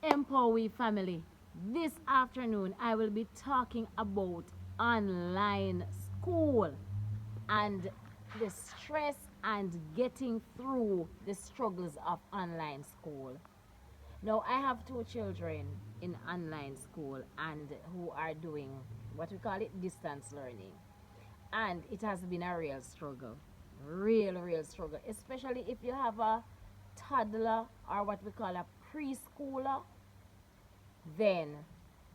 Empower family. This afternoon, I will be talking about online school and the stress and getting through the struggles of online school. Now, I have two children in online school and who are doing what we call it distance learning. And it has been a real struggle. Real struggle. Especially if you have a toddler or what we call a preschooler, then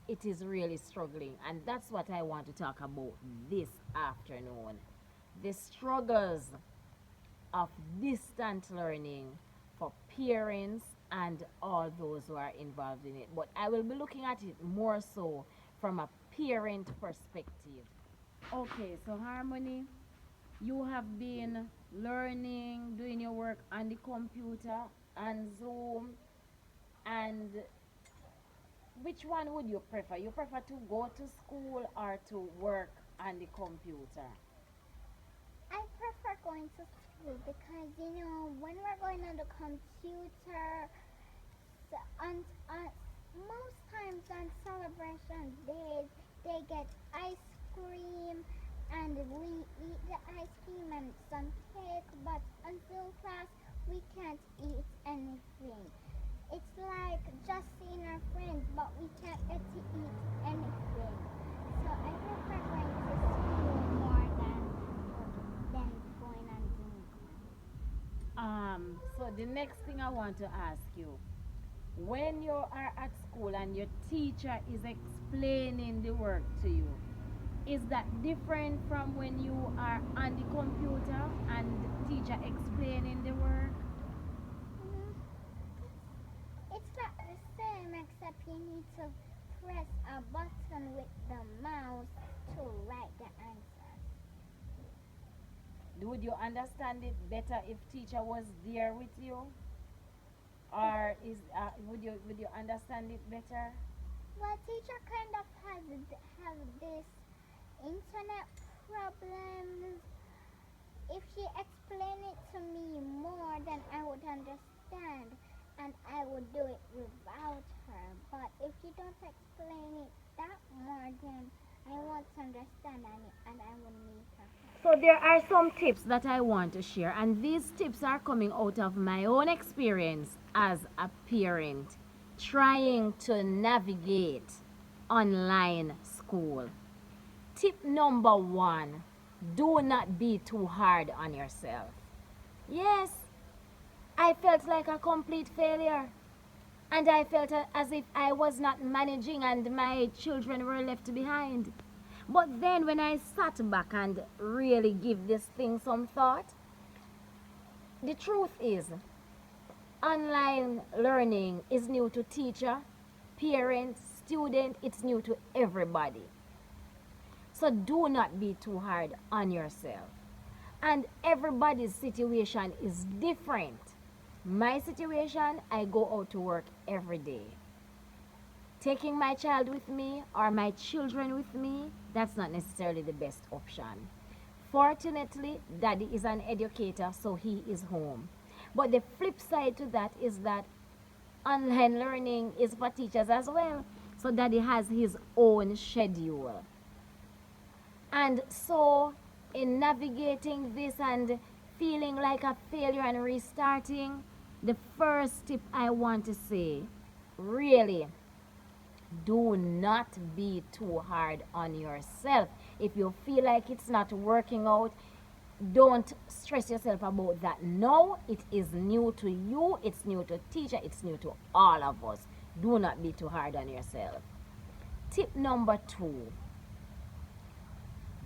it is really struggling. And that's what I want to talk about this afternoon. The struggles of distant learning for parents and all those who are involved in it. But I will be looking at it more so from a parent perspective. Okay, so Harmony, you have been learning, doing your work on the computer and Zoom, and which one would you prefer? You prefer to go to school or to work on the computer? I prefer going to school because when we're going on the computer, so most times on celebration days they get ice cream and we eat the ice cream and some cake, but until class we can't eat anything. It's like just seeing our friends, but we can't get to eat anything. So I prefer going to school more than going on Zoom class. So the next thing I want to ask you, when you are at school and your teacher is explaining the work to you, is that different from when you are on the computer and teacher explaining the work? Mm, it's not the same except you need to press a button with the mouse to write the answers. Would you understand it better if teacher was there with you? Or is would you understand it better? Well, teacher kind of have this internet problems. If she explained it to me more, then I would understand and I would do it without her. But if she don't explain it that more, then I won't understand and I will need her. So there are some tips that I want to share, and these tips are coming out of my own experience as a parent trying to navigate online school. Tip number one, do not be too hard on yourself. Yes, I felt like a complete failure. And I felt as if I was not managing and my children were left behind. But then when I sat back and really give this thing some thought, the truth is online learning is new to teacher, parents, student, it's new to everybody. So do not be too hard on yourself. And everybody's situation is different. My situation, I go out to work every day. Taking my child with me or my children with me, that's not necessarily the best option. Fortunately, daddy is an educator, so he is home. But the flip side to that is that online learning is for teachers as well. So daddy has his own schedule. And so, in navigating this and feeling like a failure and restarting, the first tip I want to say, really, do not be too hard on yourself. If you feel like it's not working out, don't stress yourself about that. No, it is new to you, it's new to teacher, it's new to all of us. Do not be too hard on yourself. Tip number two,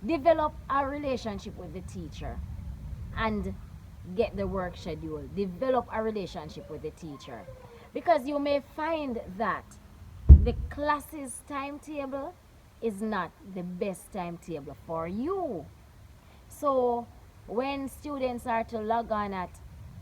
develop a relationship with the teacher and get the work schedule. Develop a relationship with the teacher, because you may find that the classes timetable is not the best timetable for you. So when students are to log on at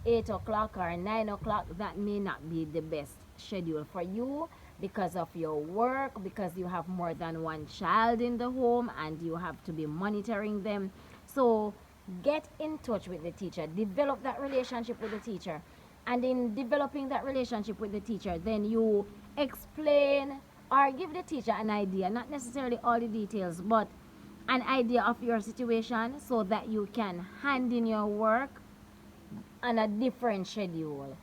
8 o'clock or 9 o'clock, that may not be the best schedule for you because of your work, because you have more than one child in the home and you have to be monitoring them. So get in touch with the teacher, develop that relationship with the teacher. And in developing that relationship with the teacher, then you explain or give the teacher an idea, not necessarily all the details, but an idea of your situation so that you can hand in your work on a different schedule.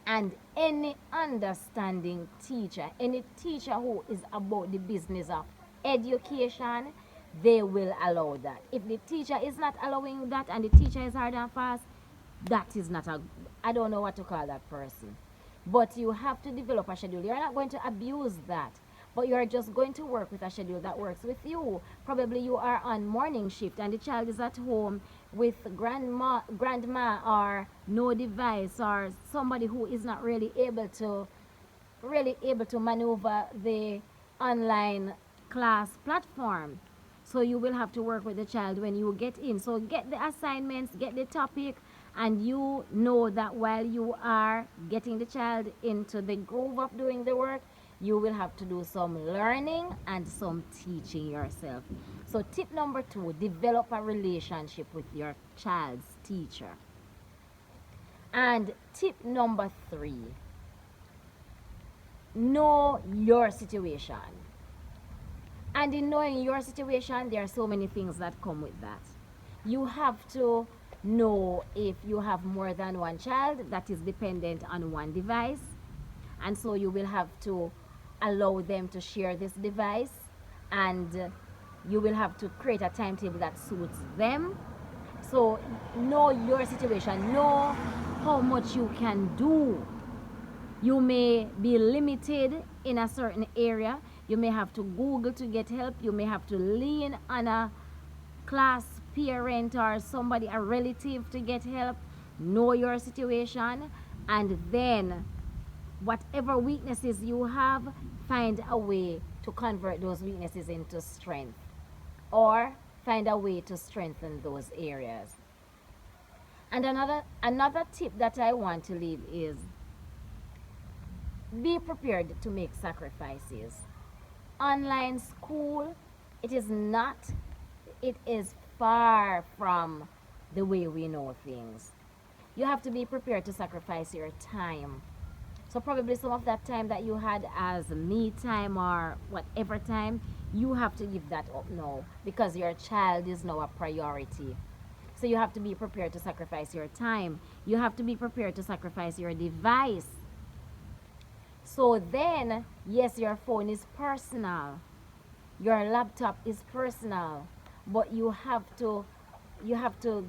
And any understanding teacher, any teacher who is about the business of education, they will allow that. If the teacher is not allowing that and the teacher is hard and fast, that is not a, I don't know what to call that person. But you have to develop a schedule. You're not going to abuse that, but you're just going to work with a schedule that works with you. Probably you are on morning shift and the child is at home with grandma or no device, or somebody who is not really able to maneuver the online class platform. So you will have to work with the child when you get in. So get the assignments, get the topic, and you know that while you are getting the child into the groove of doing the work, you will have to do some learning and some teaching yourself. So tip number 2, develop a relationship with your child's teacher. And tip number 3, know your situation. And in knowing your situation, there are so many things that come with that. You have to know if you have more than one child that is dependent on one device. And so you will have to allow them to share this device. And you will have to create a timetable that suits them. So know your situation, know how much you can do. You may be limited in a certain area. You may have to Google to get help. You may have to lean on a class parent or somebody, a relative, to get help. Know your situation, and then whatever weaknesses you have, find a way to convert those weaknesses into strength, or find a way to strengthen those areas. And another tip that I want to leave is be prepared to make sacrifices. Online school, it is not, it is far from the way we know things. You have to be prepared to sacrifice your time. So probably some of that time that you had as me time or whatever time, you have to give that up now because your child is now a priority. So you have to be prepared to sacrifice your time. You have to be prepared to sacrifice your device. So then, yes, your phone is personal. Your laptop is personal, but you have to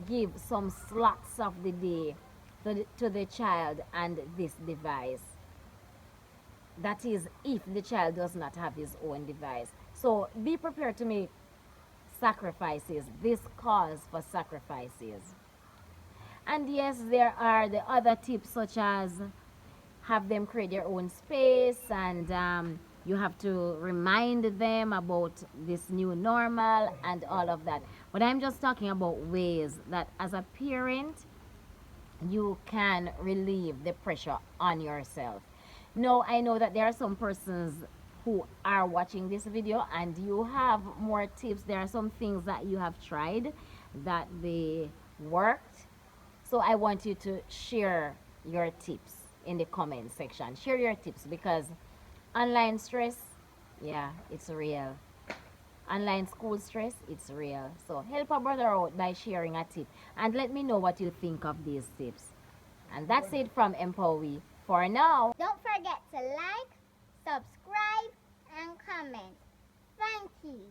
give some slots of the day to the child and this device. That is if the child does not have his own device. So be prepared to make sacrifices. This calls for sacrifices. And yes, there are the other tips such as have them create their own space, and you have to remind them about this new normal and all of that. But I'm just talking about ways that as a parent you can relieve the pressure on yourself. Now, I know that there are some persons who are watching this video and you have more tips. There are some things that you have tried that they worked. So I want you to share your tips in the comment section. Share your tips because online stress, yeah, it's real. Online school stress, it's real. So help a brother out by sharing a tip and let me know what you think of these tips. And that's it from Empowi for now. Don't forget to like, subscribe, and comment. Thank you.